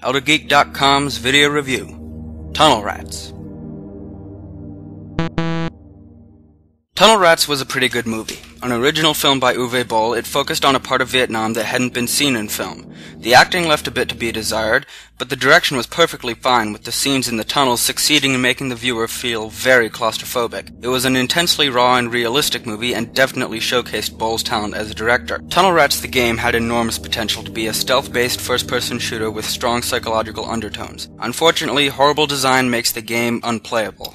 elder-geek.com's video review, Tunnel Rats. Tunnel Rats was a pretty good movie. An original film by Uwe Boll, it focused on a part of Vietnam that hadn't been seen in film. The acting left a bit to be desired, but the direction was perfectly fine, with the scenes in the tunnels succeeding in making the viewer feel very claustrophobic. It was an intensely raw and realistic movie, and definitely showcased Boll's talent as a director. Tunnel Rats the game had enormous potential to be a stealth-based first-person shooter with strong psychological undertones. Unfortunately, horrible design makes the game unplayable.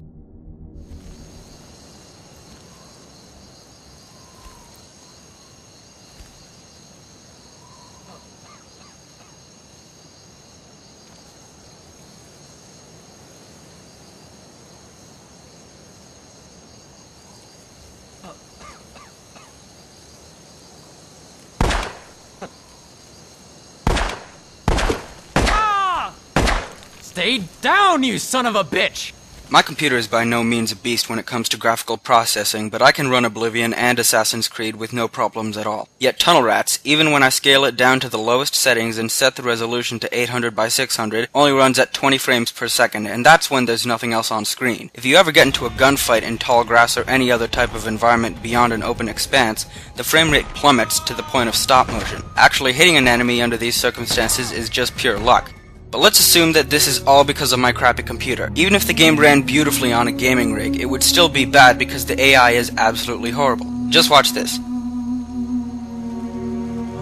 Stay down, you son of a bitch! My computer is by no means a beast when it comes to graphical processing, but I can run Oblivion and Assassin's Creed with no problems at all. Yet Tunnel Rats, even when I scale it down to the lowest settings and set the resolution to 800 by 600, only runs at 20 frames per second, and that's when there's nothing else on screen. If you ever get into a gunfight in tall grass or any other type of environment beyond an open expanse, the frame rate plummets to the point of stop motion. Actually hitting an enemy under these circumstances is just pure luck. But let's assume that this is all because of my crappy computer. Even if the game ran beautifully on a gaming rig, it would still be bad because the AI is absolutely horrible. Just watch this. Oh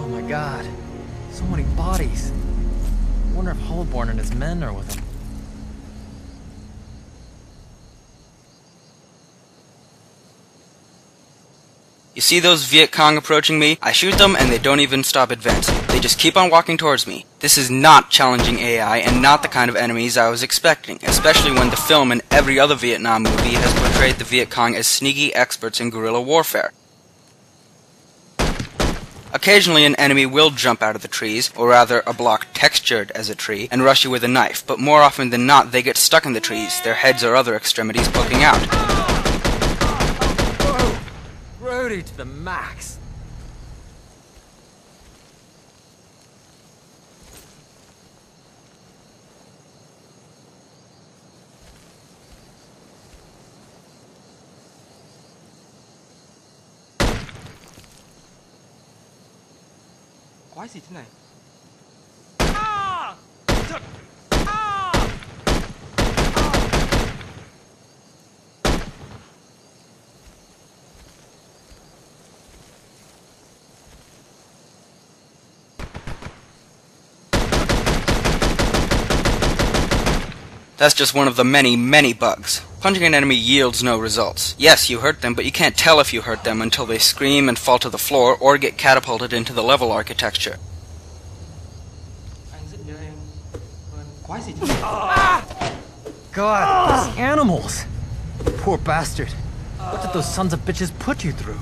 my god. So many bodies. I wonder if Hullborn and his men are with him. You see those Viet Cong approaching me? I shoot them and they don't even stop advancing. They just keep on walking towards me. This is not challenging AI and not the kind of enemies I was expecting, especially when the film and every other Vietnam movie has portrayed the Viet Cong as sneaky experts in guerrilla warfare. Occasionally an enemy will jump out of the trees, or rather a block textured as a tree, and rush you with a knife, but more often than not they get stuck in the trees, their heads or other extremities poking out. Grody to the max. Quái gì thế này? That's just one of the many, many bugs. Punching an enemy yields no results. Yes, you hurt them, but you can't tell if you hurt them until they scream and fall to the floor or get catapulted into the level architecture. Quái gì thế này? God, those animals! Poor bastard. What did those sons of bitches put you through?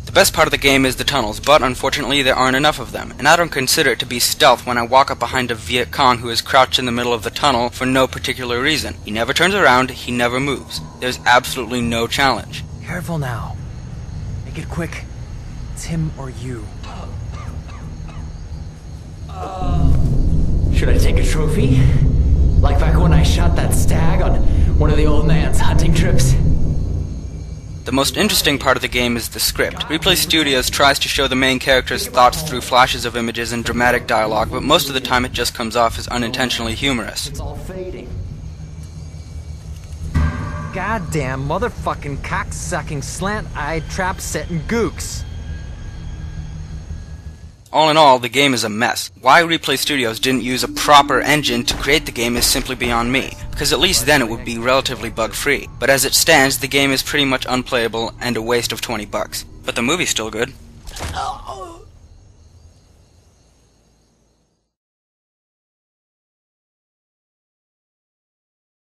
The best part of the game is the tunnels, but unfortunately there aren't enough of them, and I don't consider it to be stealth when I walk up behind a Viet Cong who is crouched in the middle of the tunnel for no particular reason. He never turns around, he never moves. There's absolutely no challenge. Careful now. Make it quick. It's him or you. Should I take a trophy? Like back when I shot that stag on one of the old man's hunting trips? The most interesting part of the game is the script. Replay Studios tries to show the main character's thoughts through flashes of images and dramatic dialogue, but most of the time it just comes off as unintentionally humorous. It's all fading. Goddamn motherfucking cock-sucking slant-eyed trap-setting gooks. All in all, the game is a mess. Why Replay Studios didn't use a proper engine to create the game is simply beyond me, because at least then it would be relatively bug-free. But as it stands, the game is pretty much unplayable and a waste of $20. But the movie's still good.